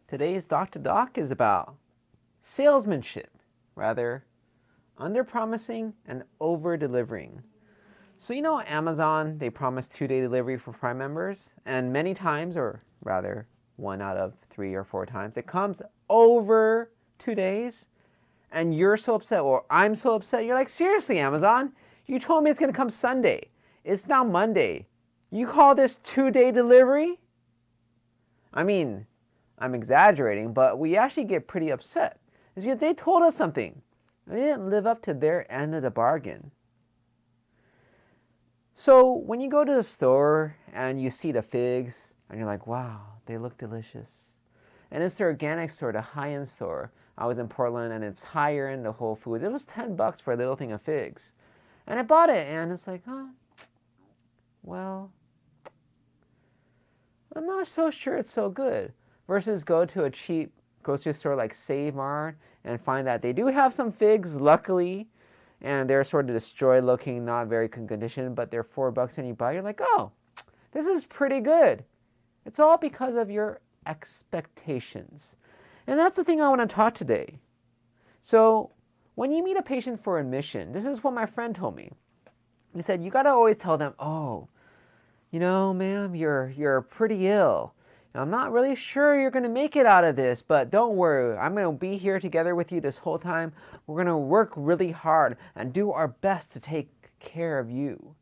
Today's Doc to Doc is about salesmanship, rather, under-promising and over-delivering. So you know Amazon, they promise 2-day delivery for Prime members, and many times, or rather 1 out of 3 or 4 times, it comes over 2 days, and you're so upset, or I'm so upset. You're like, seriously, Amazon, you told me it's going to come Sunday. It's now Monday. You call this 2-day delivery? I mean, I'm exaggerating, but we actually get pretty upset. It's because they told us something. They didn't live up to their end of the bargain. So when you go to the store and you see the figs, and you're like, wow, they look delicious. And it's the organic store, the high-end store. I was in Portland, and it's higher in the Whole Foods. It was $10 for a little thing of figs. And I bought it, and it's like, well, I'm not so sure it's so good. Versus go to a cheap grocery store like Save Mart and find that they do have some figs, luckily, and they're sort of destroyed looking, not very good condition, but they're $4 and you buy, you're like, oh, this is pretty good. It's all because of your expectations. And that's the thing I want to talk today. So when you meet a patient for admission, this is what my friend told me. He said, you got to always tell them, oh, you know, ma'am, you're pretty ill. I'm not really sure you're going to make it out of this, but don't worry. I'm going to be here together with you this whole time. We're going to work really hard and do our best to take care of you.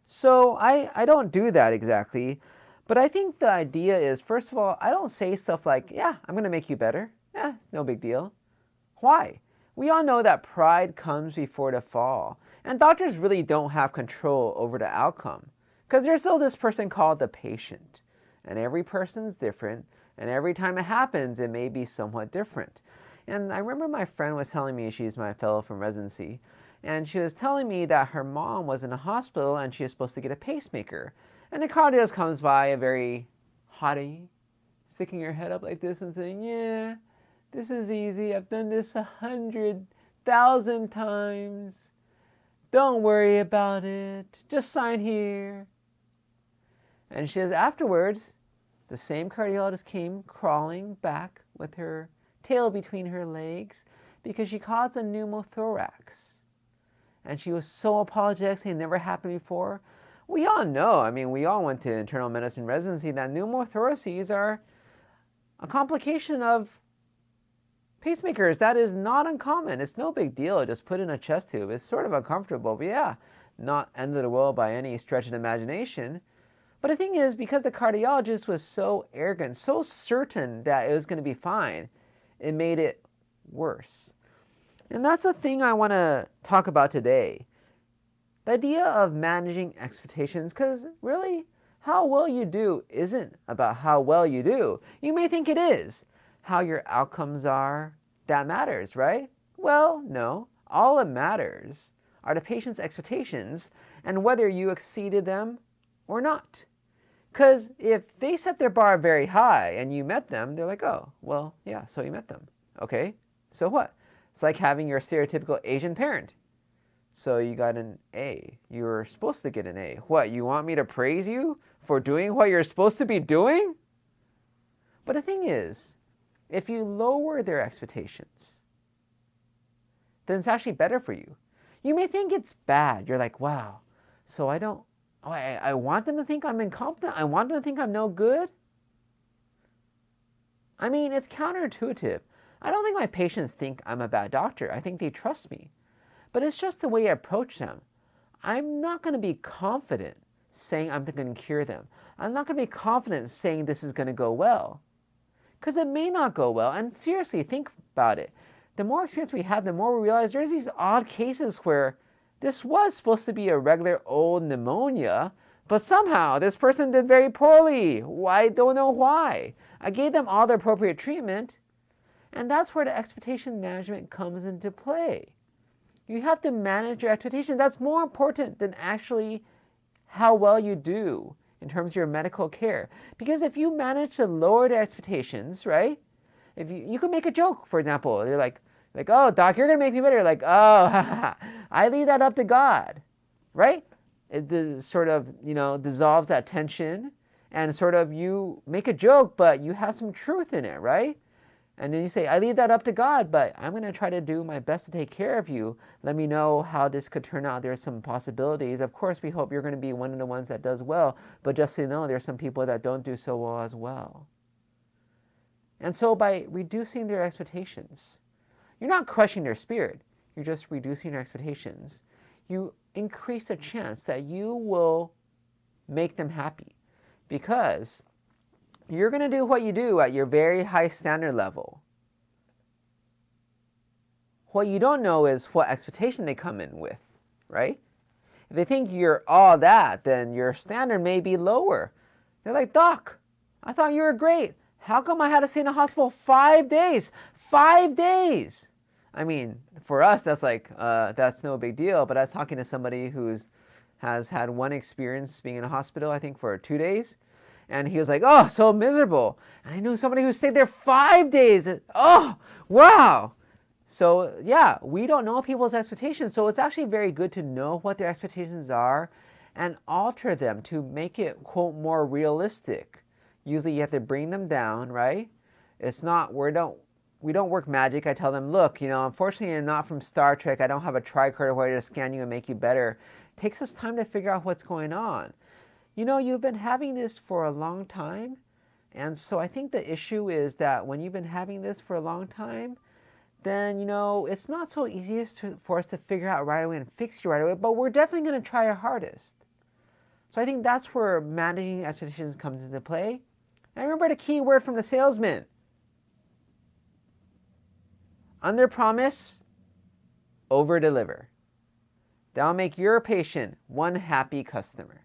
So I don't do that exactly, but I think the idea is, first of all, I don't say stuff like, yeah, I'm going to make you better. Yeah, it's no big deal. Why? We all know that pride comes before the fall, and doctors really don't have control over the outcome. Because there's still this person called the patient. And every person's different. And every time it happens, it may be somewhat different. And I remember my friend was telling me, she's my fellow from residency, and she was telling me that her mom was in a hospital and she was supposed to get a pacemaker. And the cardiologist comes by, a very haughty, sticking her head up like this and saying, yeah, this is easy. I've done this 100,000 times. Don't worry about it. Just sign here. And she says afterwards, the same cardiologist came crawling back with her tail between her legs because she caused a pneumothorax. And she was so apologetic, saying it never happened before. We all know, I mean, we all went to internal medicine residency, that pneumothoraces are a complication of pacemakers. That is not uncommon. It's no big deal. Just put in a chest tube. It's sort of uncomfortable, but yeah, not end of the world by any stretch of imagination. But the thing is, because the cardiologist was so arrogant, so certain that it was going to be fine, it made it worse. And that's the thing I want to talk about today. The idea of managing expectations, because really, how well you do isn't about how well you do. You may think it is. How your outcomes are, that matters, right? Well, no. All that matters are the patient's expectations and whether you exceeded them or not. Because if they set their bar very high and you met them, they're like, oh, well, yeah, so you met them. Okay, so what? It's like having your stereotypical Asian parent. So you got an A. You were supposed to get an A. What, you want me to praise you for doing what you're supposed to be doing? But the thing is, if you lower their expectations, then it's actually better for you. You may think it's bad. You're like, wow, so I want them to think I'm incompetent. I want them to think I'm no good. I mean, it's counterintuitive. I don't think my patients think I'm a bad doctor. I think they trust me. But it's just the way I approach them. I'm not going to be confident saying I'm going to cure them. I'm not going to be confident saying this is going to go well. Because it may not go well. And seriously, think about it. The more experience we have, the more we realize there's these odd cases where this was supposed to be a regular old pneumonia, but somehow this person did very poorly. I don't know why. I gave them all the appropriate treatment, and that's where the expectation management comes into play. You have to manage your expectations. That's more important than actually how well you do in terms of your medical care. Because if you manage to lower the expectations, right? If you can make a joke, for example. They're like, oh, doc, you're going to make me better. Like, oh, I leave that up to God, right? It sort of, dissolves that tension and sort of you make a joke, but you have some truth in it, right? And then you say, I leave that up to God, but I'm going to try to do my best to take care of you. Let me know how this could turn out. There's some possibilities. Of course, we hope you're going to be one of the ones that does well, but just so you know, there's some people that don't do so well as well. And so by reducing their expectations, you're not crushing their spirit. You're just reducing their expectations. You increase the chance that you will make them happy, because you're going to do what you do at your very high standard level. What you don't know is what expectation they come in with, right? If they think you're all that, then your standard may be lower. They're like, Doc, I thought you were great. How come I had to stay in the hospital 5 days? 5 days! I mean, for us, that's like, that's no big deal. But I was talking to somebody has had one experience being in a hospital, I think, for 2 days. And he was like, oh, so miserable. And I knew somebody who stayed there 5 days. Oh, wow. So yeah, we don't know people's expectations. So it's actually very good to know what their expectations are and alter them to make it, quote, more realistic. Usually you have to bring them down, right? It's not, we don't work magic. I tell them, look, unfortunately I'm not from Star Trek. I don't have a tricorder where to scan you and make you better. It takes us time to figure out what's going on. You've been having this for a long time. And so I think the issue is that when you've been having this for a long time, then, it's not so easy for us to figure out right away and fix you right away, but we're definitely going to try our hardest. So I think that's where managing expectations comes into play. And remember the key word from the salesman. Underpromise, overdeliver. That'll make your patient one happy customer.